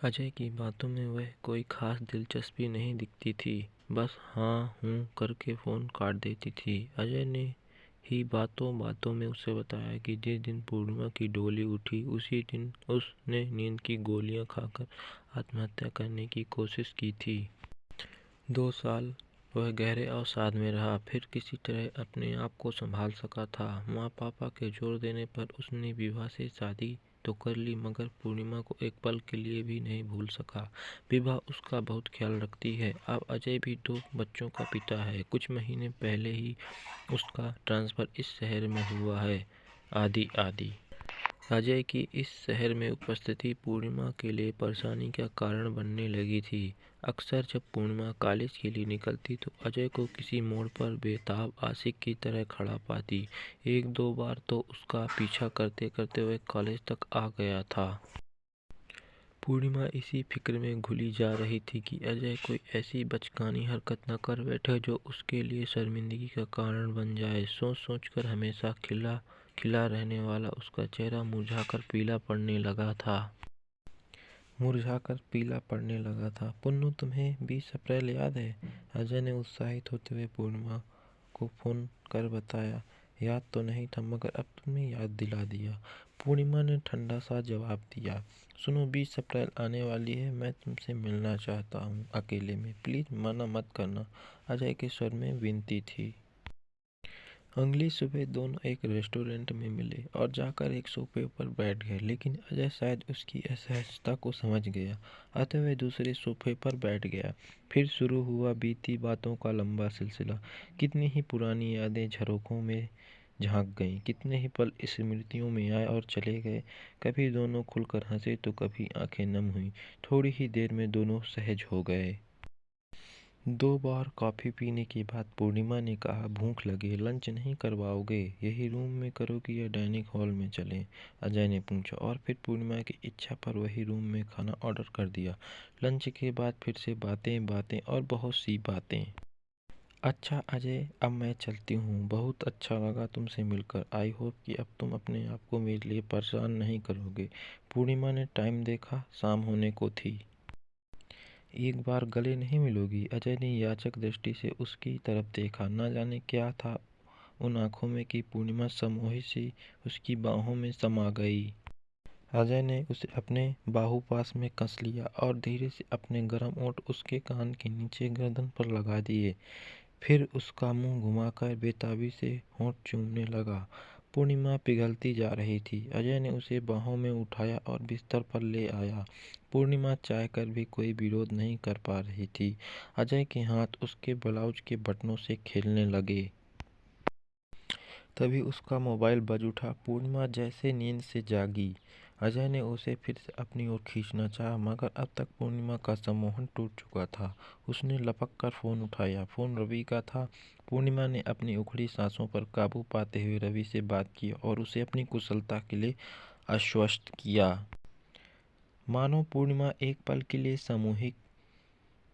अजय की बातों में वह कोई खास दिलचस्पी नहीं दिखती थी। बस हाँ हूँ करके फ़ोन काट देती थी। अजय ने ही बातों बातों में उसे बताया कि जिस दिन पूर्णिमा की डोली उठी उसी दिन उसने नींद की गोलियां खाकर आत्महत्या करने की कोशिश की थी। 2 साल वह गहरे अवसाद में रहा, फिर किसी तरह अपने आप को संभाल सका था। माँ पापा के जोर देने पर उसने विभा से शादी तो कर ली, मगर पूर्णिमा को एक पल के लिए भी नहीं भूल सका। विभा उसका बहुत ख्याल रखती है। अब अजय भी 2 बच्चों का पिता है। कुछ महीने पहले ही उसका ट्रांसफ़र इस शहर में हुआ है। आदि आदि अजय की इस शहर में उपस्थिति पूर्णिमा के लिए परेशानी का कारण बनने लगी थी। अक्सर जब पूर्णिमा कॉलेज के लिए निकलती तो अजय को किसी मोड़ पर बेताब आशिक की तरह खड़ा पाती। 1-2 बार तो उसका पीछा करते करते वह कॉलेज तक आ गया था। पूर्णिमा इसी फिक्र में घुली जा रही थी कि अजय कोई ऐसी बचकानी हरकत न कर बैठे जो उसके लिए शर्मिंदगी का कारण बन जाए। सोच सोचकर हमेशा खिला खिला रहने वाला उसका चेहरा मुरझाकर पीला पड़ने लगा था। पुन्नू, तुम्हें 20 अप्रैल याद है? अजय ने उत्साहित होते हुए पूर्णिमा को फोन कर बताया। याद तो नहीं था, मगर अब तुमने याद दिला दिया। पूर्णिमा ने ठंडा सा जवाब दिया। सुनो, 20 अप्रैल आने वाली है, मैं तुमसे मिलना चाहता हूँ अकेले में, प्लीज मना मत करना। अजय के स्वर में विनती थी। अगली सुबह दोनों एक रेस्टोरेंट में मिले और जाकर एक सोफे पर बैठ गए, लेकिन अजय शायद उसकी असहजता को समझ गया, अतः वह दूसरे सोफे पर बैठ गया। फिर शुरू हुआ बीती बातों का लंबा सिलसिला। कितनी ही पुरानी यादें झरोखों में झांक गईं, कितने ही पल स्मृतियों में आए और चले गए। कभी दोनों खुलकर हंसे तो कभी आंखें नम हुईं। थोड़ी ही देर में दोनों सहज हो गए। 2 बार कॉफ़ी पीने के बाद पूर्णिमा ने कहा, भूख लगी, लंच नहीं करवाओगे? यही रूम में करोगी या डाइनिंग हॉल में चलें? अजय ने पूछा, और फिर पूर्णिमा की इच्छा पर वही रूम में खाना ऑर्डर कर दिया। लंच के बाद फिर से बातें बातें और बहुत सी बातें। अच्छा अजय, अब मैं चलती हूँ। बहुत अच्छा लगा तुमसे मिलकर। आई होप कि अब तुम अपने आप को मेरे लिए परेशान नहीं करोगे। पूर्णिमा ने टाइम देखा, शाम होने को थी। एक बार गले नहीं मिलोगी? अजय ने याचक दृष्टि से उसकी तरफ देखा। न जाने क्या था उन आंखों में कि पूर्णिमा सम्मोहित सी उसकी बाहों में समा गई। अजय ने उसे अपने बाहु पास में कस लिया और धीरे से अपने गर्म ओंठ उसके कान के नीचे गर्दन पर लगा दिए। फिर उसका मुंह घुमाकर बेताबी से होंठ चूमने लगा। पूर्णिमा पिघलती जा रही थी। अजय ने उसे बाहों में उठाया और बिस्तर पर ले आया। पूर्णिमा चाह कर भी कोई विरोध नहीं कर पा रही थी। अजय के हाथ उसके ब्लाउज के बटनों से खेलने लगे। तभी उसका मोबाइल बज उठा। पूर्णिमा जैसे नींद से जागी। अजय ने उसे फिर से अपनी ओर खींचना चाहा, मगर अब तक पूर्णिमा का सम्मोहन टूट चुका था। उसने लपक कर फ़ोन उठाया। फ़ोन रवि का था। पूर्णिमा ने अपनी उखड़ी सांसों पर काबू पाते हुए रवि से बात की और उसे अपनी कुशलता के लिए आश्वस्त किया। मानो पूर्णिमा एक पल के लिए सामूहिक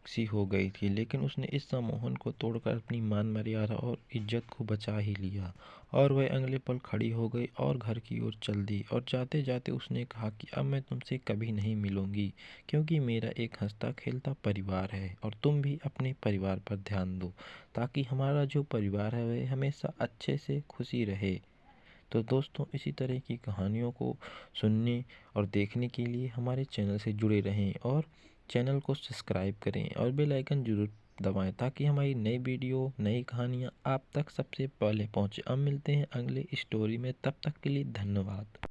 सी हो गई थी, लेकिन उसने इस सम्मोहन को तोड़कर अपनी मान मर्यादा और इज्जत को बचा ही लिया। और वह अगले पल खड़ी हो गई और घर की ओर चल दी। और जाते जाते उसने कहा कि अब मैं तुमसे कभी नहीं मिलूंगी, क्योंकि मेरा एक हंसता खेलता परिवार है और तुम भी अपने परिवार पर ध्यान दो, ताकि हमारा जो परिवार है वह हमेशा अच्छे से खुशी रहे। तो दोस्तों, इसी तरह की कहानियों को सुनने और देखने के लिए हमारे चैनल से जुड़े रहें और चैनल को सब्सक्राइब करें और बेल आइकन जरूर दबाएं, ताकि हमारी नई वीडियो, नई कहानियाँ आप तक सबसे पहले पहुँचे। अब मिलते हैं अगले स्टोरी में, तब तक के लिए धन्यवाद।